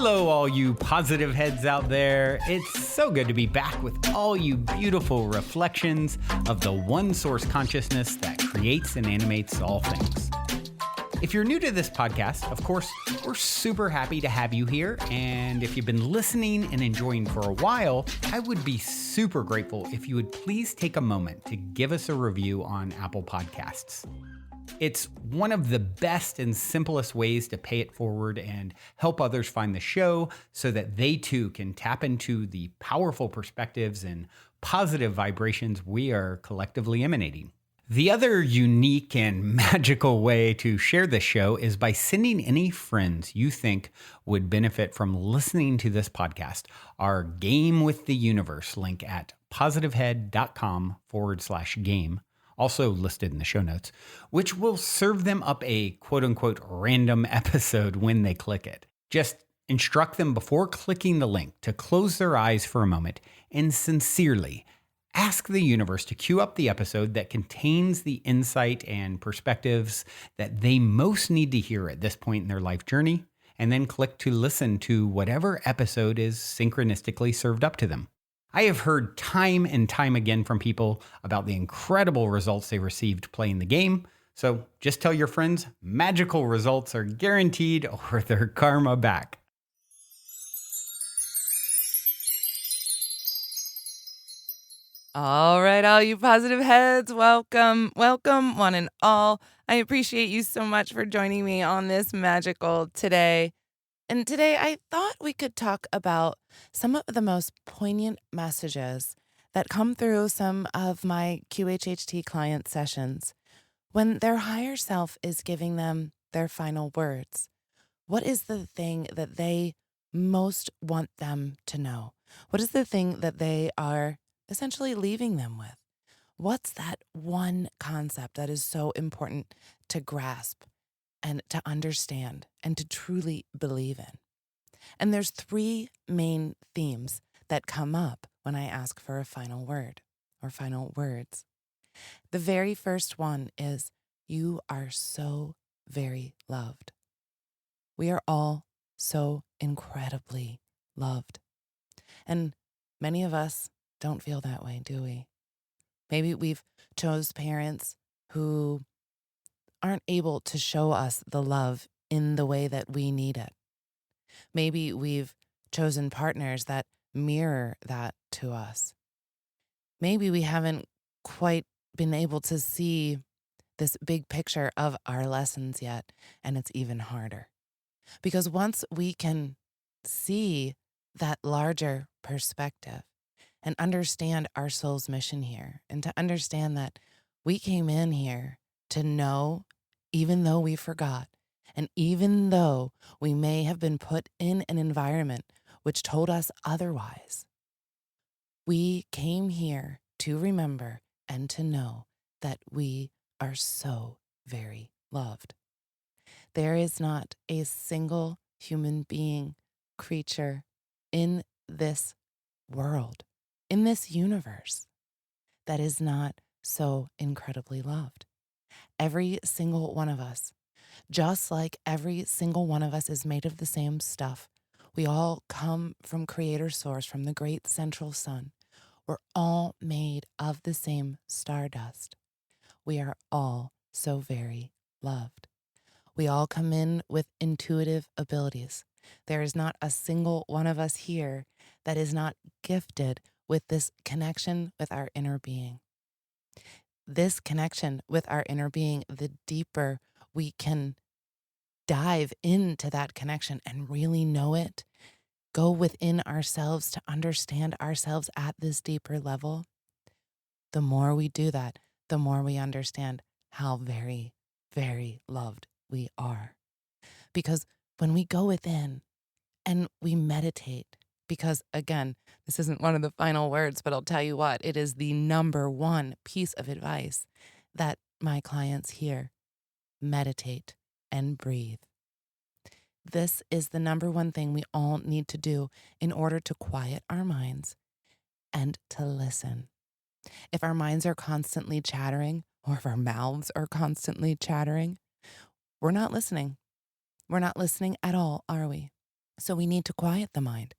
Hello, all you positive heads out there. It's so good to be back with all you beautiful reflections of the one source consciousness that creates and animates all things. If you're new to this podcast, of course, we're super happy to have you here. And if you've been listening and enjoying for a while, I would be super grateful if you would please take a moment to give us a review on Apple Podcasts. It's one of the best and simplest ways to pay it forward and help others find the show so that they too can tap into the powerful perspectives and positive vibrations we are collectively emanating. The other unique and magical way to share this show is by sending any friends you think would benefit from listening to this podcast our Game with the Universe link at positivehead.com/game. Also listed in the show notes, which will serve them up a quote-unquote random episode when they click it. Just instruct them before clicking the link to close their eyes for a moment and sincerely ask the universe to queue up the episode that contains the insight and perspectives that they most need to hear at this point in their life journey, and then click to listen to whatever episode is synchronistically served up to them. I have heard time and time again from people about the incredible results they received playing the game. So just tell your friends magical results are guaranteed or their karma back. All right, all you positive heads, welcome, one and all. I appreciate you so much for joining me on this magical today. And today I thought we could talk about some of the most poignant messages that come through some of my QHHT client sessions when their higher self is giving them their final words. What is the thing that they most want them to know? What is the thing that they are essentially leaving them with? What's that one concept that is so important to grasp and to understand and to truly believe in? And there's three main themes that come up when I ask for a final word or final words. The very first one is, you are so very loved. We are all so incredibly loved. And many of us don't feel that way, do we? Maybe we've chose parents who aren't able to show us the love in the way that we need it. Maybe we've chosen partners that mirror that to us. Maybe we haven't quite been able to see this big picture of our lessons yet, and it's even harder. Because once we can see that larger perspective and understand our soul's mission here, and to understand that we came in here to know, even though we forgot, and even though we may have been put in an environment which told us otherwise, we came here to remember and to know that we are so very loved. There is not a single human being, creature in this world, in this universe, that is not so incredibly loved. Every single one of us, just like every single one of us is made of the same stuff. We all come from Creator Source, from the great central sun. We're all made of the same stardust. We are all so very loved. We all come in with intuitive abilities. There is not a single one of us here that is not gifted with this connection with our inner being. This connection with our inner being, the deeper we can dive into that connection and really know it, go within ourselves to understand ourselves at this deeper level, the more we do that, the more we understand how very, very loved we are. Because when we go within and we meditate, because again, this isn't one of the final words, but I'll tell you what, it is the number one piece of advice that my clients hear: meditate and breathe. This is the number one thing we all need to do in order to quiet our minds and to listen. If our minds are constantly chattering, or if our mouths are constantly chattering, we're not listening. We're not listening at all, are we? So we need to quiet the mind,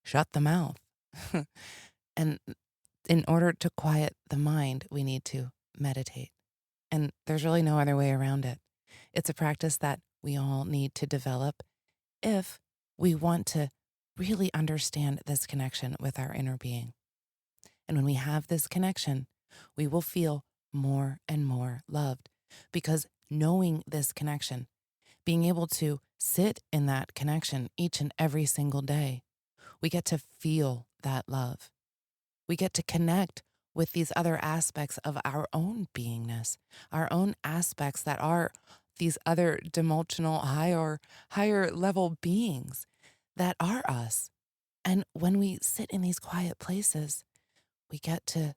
shut the mouth. And in order to quiet the mind, we need to meditate. And there's really no other way around it. It's a practice that we all need to develop if we want to really understand this connection with our inner being. And when we have this connection, we will feel more and more loved, because knowing this connection, being able to sit in that connection each and every single day, we get to feel that love. We get to connect with these other aspects of our own beingness, our own aspects that are these other dimensional, higher level beings that are us. And when we sit in these quiet places, we get to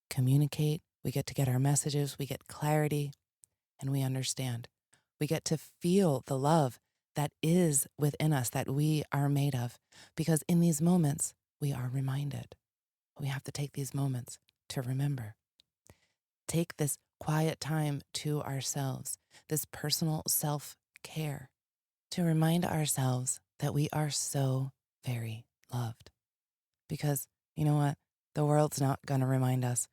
communicate, we get to get our messages, we get clarity, and we understand. We get to feel the love that is within us, that we are made of, because in these moments, we are reminded. We have to take these moments to remember. Take this quiet time to ourselves, this personal self-care, to remind ourselves that we are so very loved. Because you know what? The world's not going to remind us.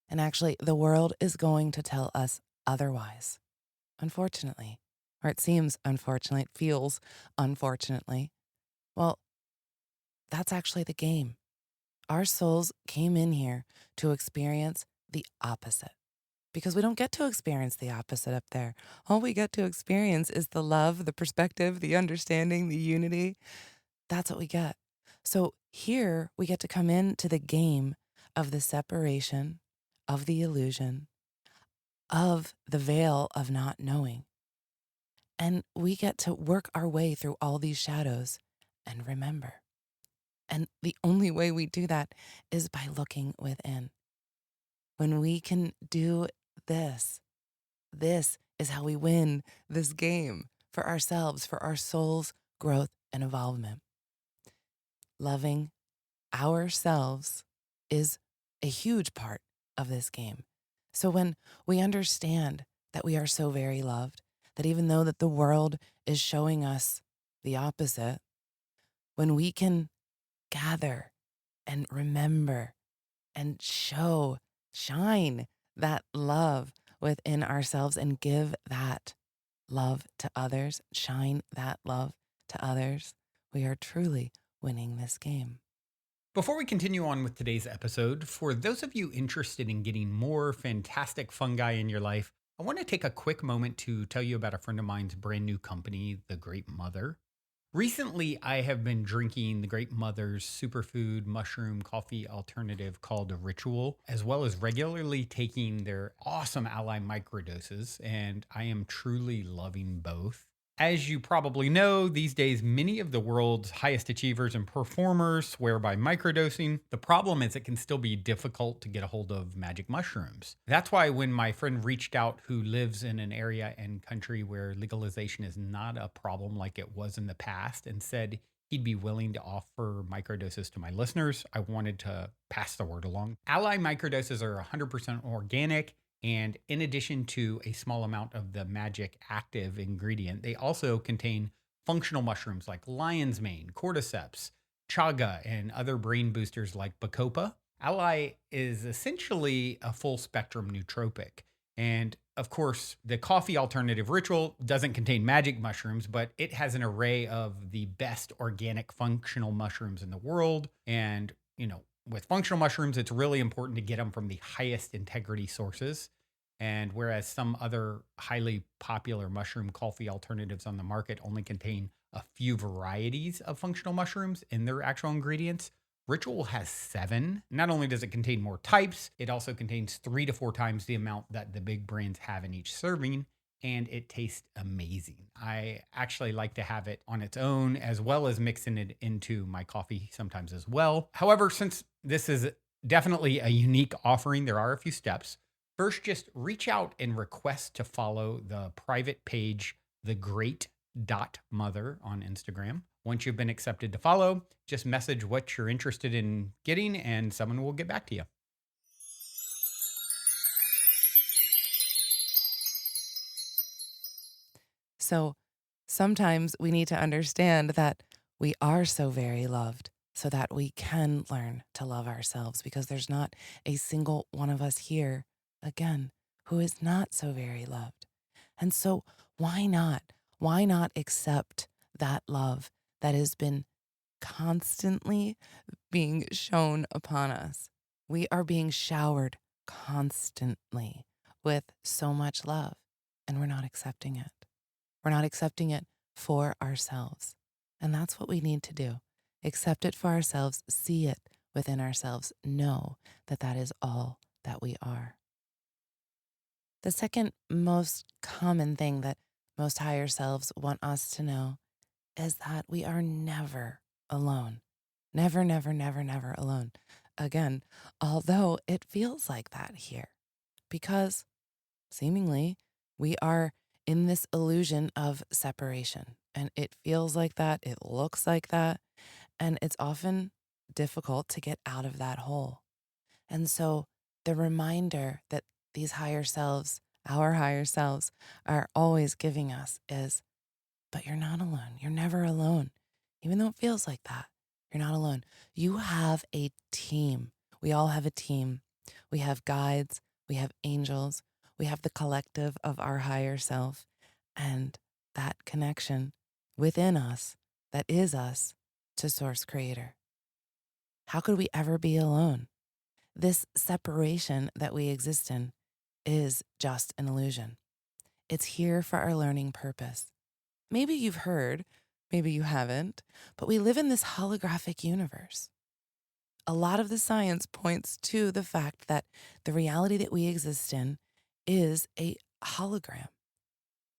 And actually, the world is going to tell us otherwise, unfortunately. Or it seems unfortunately, it feels unfortunately. Well, that's actually the game. Our souls came in here to experience the opposite, because we don't get to experience the opposite up there. All we get to experience is the love, the perspective, the understanding, the unity. That's what we get. So here we get to come into the game of the separation, of the illusion, of the veil of not knowing. And we get to work our way through all these shadows and remember. And the only way we do that is by looking within. When we can do this, this is how we win this game for ourselves, for our soul's growth and evolvement. Loving ourselves is a huge part of this game. So when we understand that we are so very loved, that even though that the world is showing us the opposite, when we can gather and remember and shine that love within ourselves and give that love to others, shine that love to others, we are truly winning this game. Before we continue on with today's episode, for those of you interested in getting more fantastic fungi in your life, I want to take a quick moment to tell you about a friend of mine's brand new company, The Great Mother. Recently, I have been drinking the Great Mother's superfood mushroom coffee alternative called Ritual, as well as regularly taking their awesome Ally microdoses, and I am truly loving both. As you probably know, these days, many of the world's highest achievers and performers swear by microdosing. The problem is it can still be difficult to get a hold of magic mushrooms. That's why when my friend reached out, who lives in an area and country where legalization is not a problem like it was in the past, and said he'd be willing to offer microdoses to my listeners, I wanted to pass the word along. Ally microdoses are 100% organic. And in addition to a small amount of the magic active ingredient, they also contain functional mushrooms like lion's mane, cordyceps, chaga, and other brain boosters like bacopa. Ally is essentially a full spectrum nootropic. And of course, the coffee alternative Ritual doesn't contain magic mushrooms, but it has an array of the best organic functional mushrooms in the world. And, with functional mushrooms, it's really important to get them from the highest integrity sources. And whereas some other highly popular mushroom coffee alternatives on the market only contain a few varieties of functional mushrooms in their actual ingredients, Ritual has 7. Not only does it contain more types, it also contains 3 to 4 times the amount that the big brands have in each serving. And it tastes amazing. I actually like to have it on its own, as well as mixing it into my coffee sometimes as well. However, since this is definitely a unique offering, there are a few steps. First, just reach out and request to follow the private page, thegreat.mother on Instagram. Once you've been accepted to follow, just message what you're interested in getting and someone will get back to you. So sometimes we need to understand that We are so very loved so that we can learn to love ourselves, because there's not a single one of us here, again, who is not so very loved. And so why not? Why not accept that love that has been constantly being shown upon us? We are being showered constantly with so much love, and we're not accepting it. We're not accepting it for ourselves. And that's what we need to do. Accept it for ourselves, see it within ourselves, know that that is all that we are. The second most common thing that most higher selves want us to know is that we are never alone. Never, never, never, never alone. Again, although it feels like that here, because seemingly we are in this illusion of separation. And it feels like that, it looks like that, and it's often difficult to get out of that hole. And so the reminder that these higher selves, our higher selves, are always giving us is, but you're not alone. You're never alone. Even though it feels like that, you're not alone. You have a team. We all have a team. We have guides, we have angels, we have the collective of our higher self, and that connection within us that is us to Source Creator. How could we ever be alone? This separation that we exist in is just an illusion. It's here for our learning purpose. Maybe you've heard, maybe you haven't, but we live in this holographic universe. A lot of the science points to the fact that the reality that we exist in is a hologram.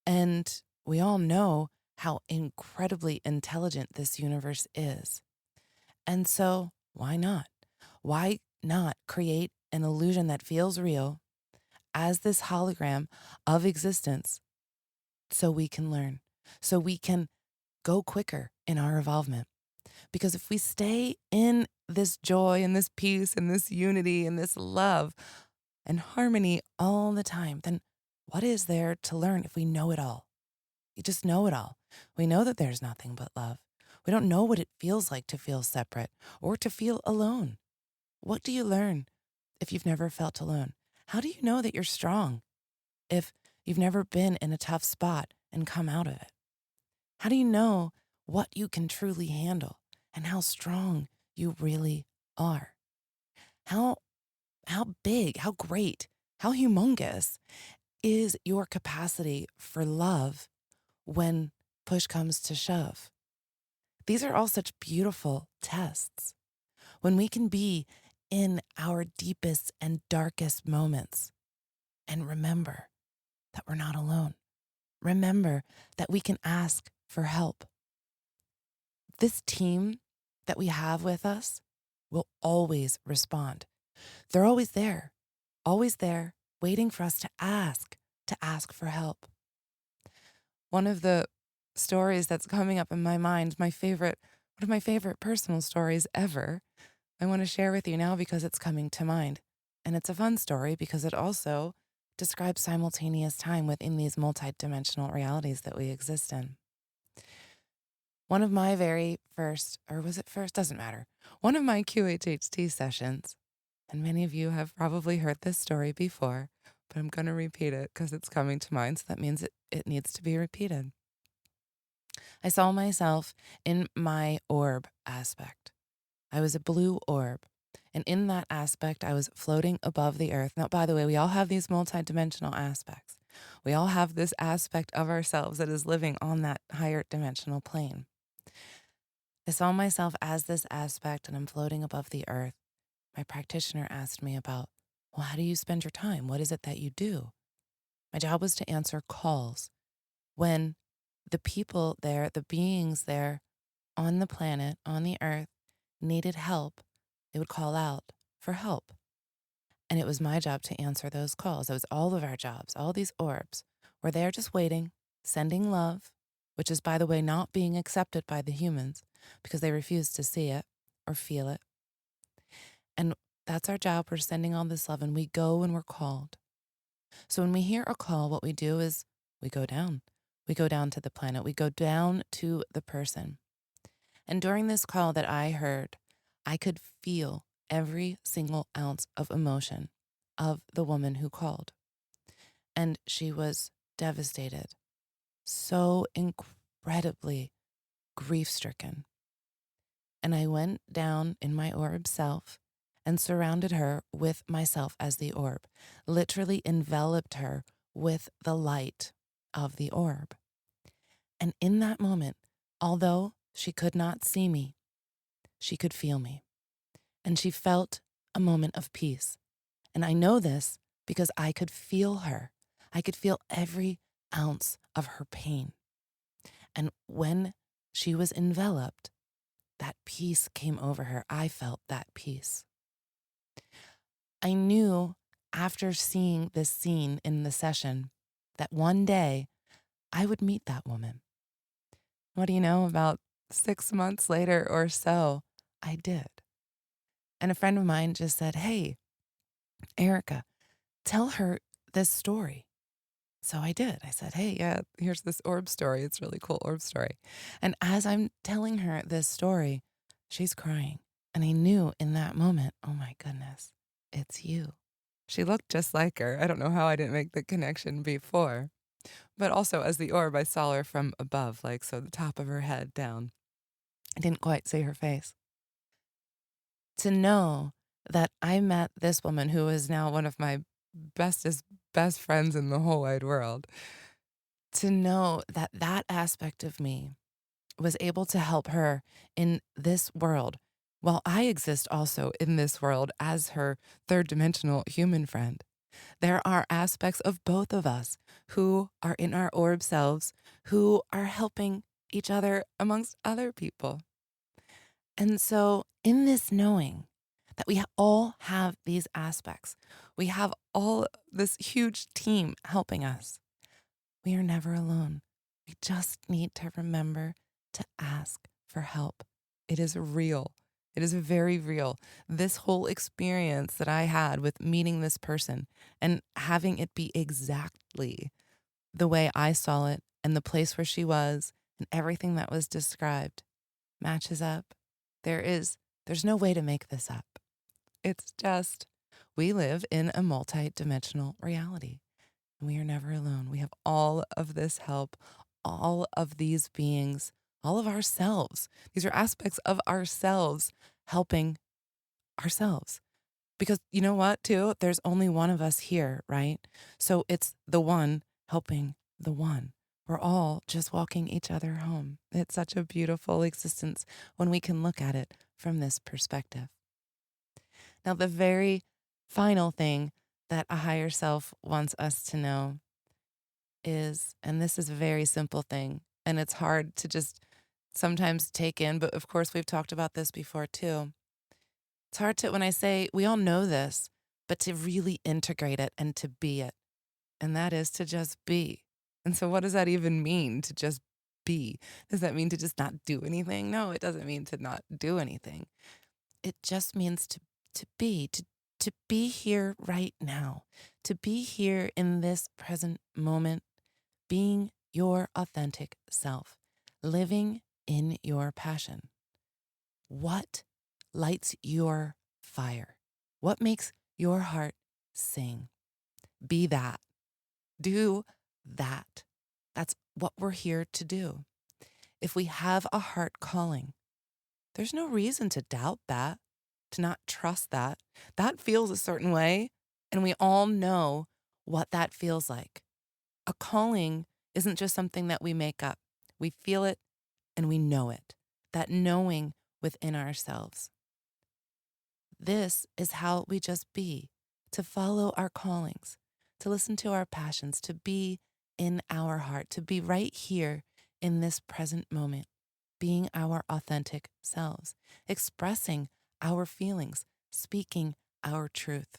And we all know how incredibly intelligent this universe is. And so why not? Why not create an illusion that feels real as this hologram of existence so we can learn, so we can go quicker in our evolvement? Because if we stay in this joy and this peace and this unity and this love and harmony all the time, then what is there to learn if we know it all? You just know it all. We know that there's nothing but love. We don't know what it feels like to feel separate or to feel alone. What do you learn if you've never felt alone? How do you know that you're strong if you've never been in a tough spot and come out of it? How do you know what you can truly handle and how strong you really are? How big, how great, how humongous is your capacity for love when push comes to shove? These are all such beautiful tests. When we can be in our deepest and darkest moments and remember that we're not alone. Remember that we can ask for help. This team that we have with us will always respond. They're always there, waiting for us to ask for help. One of the stories that's coming up in my mind, one of my favorite personal stories ever, I want to share with you now because it's coming to mind. And it's a fun story because it also describes simultaneous time within these multidimensional realities that we exist in. One of my very first, or was it first? Doesn't matter. One of my QHHT sessions, and many of you have probably heard this story before, but I'm going to repeat it because it's coming to mind, so that means it needs to be repeated. I saw myself in my orb aspect. I was a blue orb, and in that aspect, I was floating above the earth. Now, by the way, we all have these multidimensional aspects. We all have this aspect of ourselves that is living on that higher dimensional plane. I saw myself as this aspect, and I'm floating above the earth. My practitioner asked me about, well, how do you spend your time? What is it that you do? My job was to answer calls. When the people there, the beings there on the planet, on the earth, needed help, they would call out for help. And it was my job to answer those calls. It was all of our jobs. All these orbs were there just waiting, sending love, which is, by the way, not being accepted by the humans because they refuse to see it or feel it. And that's our job. We're sending all this love, and we go when we're called. So when we hear a call, what we do is we go down. We go down to the planet. We go down to the person. And during this call that I heard, I could feel every single ounce of emotion of the woman who called. And she was devastated, so incredibly grief stricken. And I went down in my orb self and surrounded her with myself as the orb, literally enveloped her with the light of the orb. And in that moment, although she could not see me, she could feel me. And she felt a moment of peace. And I know this because I could feel her. I could feel every ounce of her pain. And when she was enveloped, that peace came over her. I felt that peace. I knew after seeing this scene in the session that one day I would meet that woman. What do you know? About 6 months later or so, I did. And a friend of mine just said, "Hey, Erica, tell her this story." So I did. I said, "Hey, yeah, here's this orb story. It's a really cool orb story." And as I'm telling her this story, she's crying. And I knew in that moment, oh my goodness, it's you. She looked just like her. I don't know how I didn't make the connection before. But also as the orb, I saw her from above, like so the top of her head down. I didn't quite see her face. To know that I met this woman who is now one of my best friends in the whole wide world, to know that that aspect of me was able to help her in this world while I exist also in this world as her third dimensional human friend. There are aspects of both of us who are in our orb selves who are helping each other amongst other people. And so in this knowing that we all have these aspects, we have all this huge team helping us, we are never alone. We just need to remember to ask for help. It is real. It is very real. This whole experience that I had with meeting this person and having it be exactly the way I saw it and the place where she was and everything that was described matches up. There's no way to make this up. It's just, we live in a multi-dimensional reality. And we are never alone. We have all of this help, all of these beings, all of ourselves. These are aspects of ourselves helping ourselves. Because you know what, too? There's only one of us here, right? So it's the one helping the one. We're all just walking each other home. It's such a beautiful existence when we can look at it from this perspective. Now, the very final thing that a higher self wants us to know is, and this is a very simple thing, and it's hard to just sometimes take in, but of course we've talked about this before too. It's hard to, when I say we all know this, but to really integrate it and to be it. And that is to just be. And so what does that even mean, to just be? Does that mean to just not do anything? No, it doesn't mean to not do anything. It just means to be here right now, to be here in this present moment, being your authentic self, living in your passion. What lights your fire? What makes your heart sing? Be that. Do that. That's what we're here to do. If we have a heart calling, there's no reason to doubt that, to not trust that. That feels a certain way, and we all know what that feels like. A calling isn't just something that we make up. We feel it and we know it, that knowing within ourselves. This is how we just be, to follow our callings, to listen to our passions, to be in our heart, to be right here in this present moment, being our authentic selves, expressing our feelings, speaking our truth.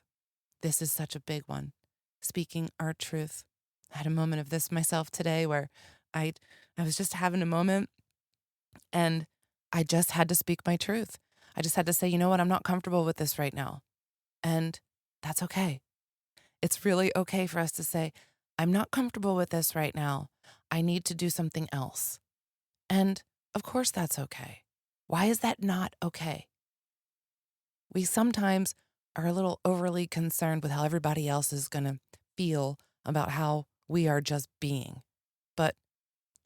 This is such a big one, speaking our truth. I had a moment of this myself today where I was just having a moment and I just had to speak my truth. I just had to say, you know what, I'm not comfortable with this right now. And that's okay. It's really okay for us to say, I'm not comfortable with this right now. I need to do something else. And of course that's okay. Why is that not okay? We sometimes are a little overly concerned with how everybody else is going to feel about how we are just being. But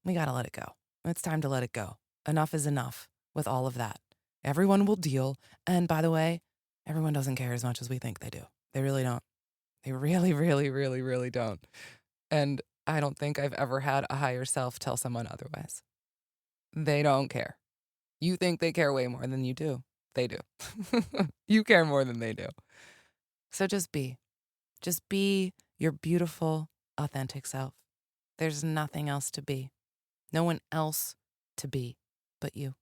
we got to let it go. It's time to let it go. Enough is enough with all of that. Everyone will deal. And by the way, everyone doesn't care as much as we think they do. They really don't. They really, really, really, really don't. And I don't think I've ever had a higher self tell someone otherwise. They don't care. You think they care way more than you do. They do. You care more than they do. So just be. Just be your beautiful, authentic self. There's nothing else to be. No one else to be but you.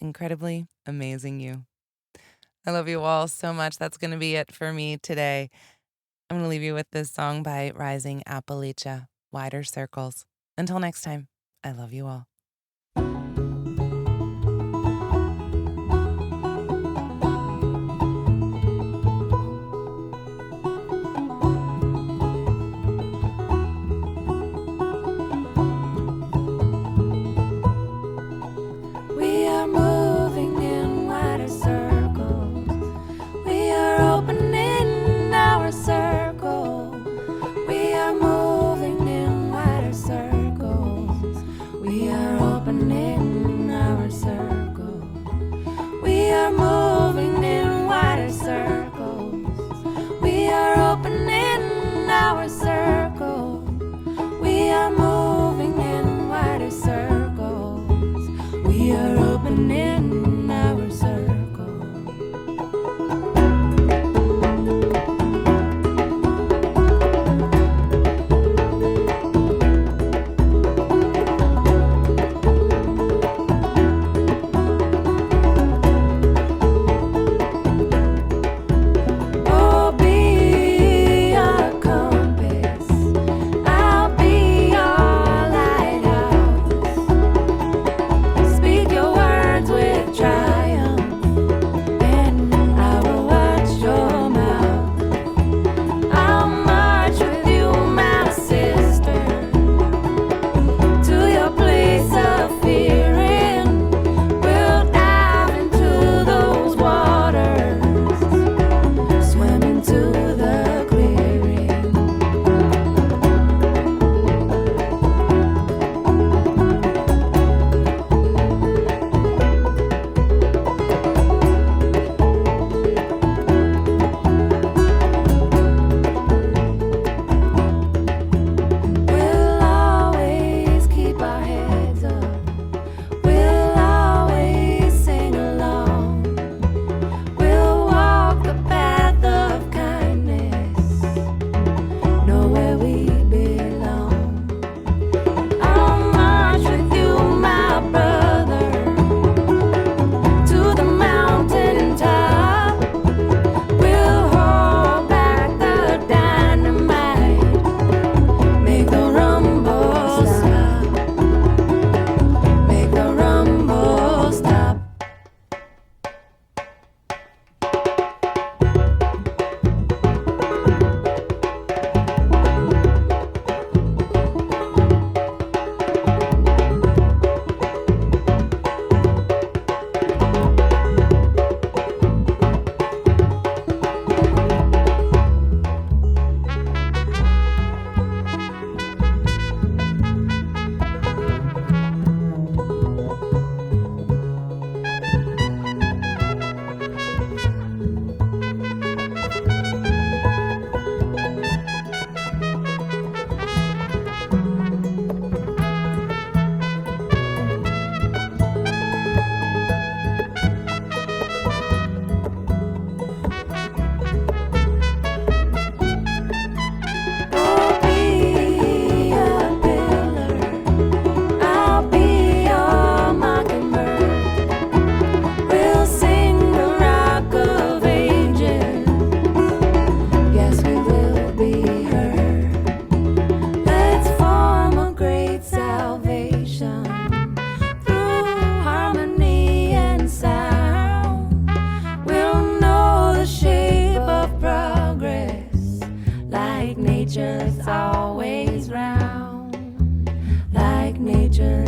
Incredibly amazing you. I love you all so much. That's going to be it for me today. I'm going to leave you with this song by Rising Appalachia, Wider Circles. Until next time, I love you all. nature's always round, like nature's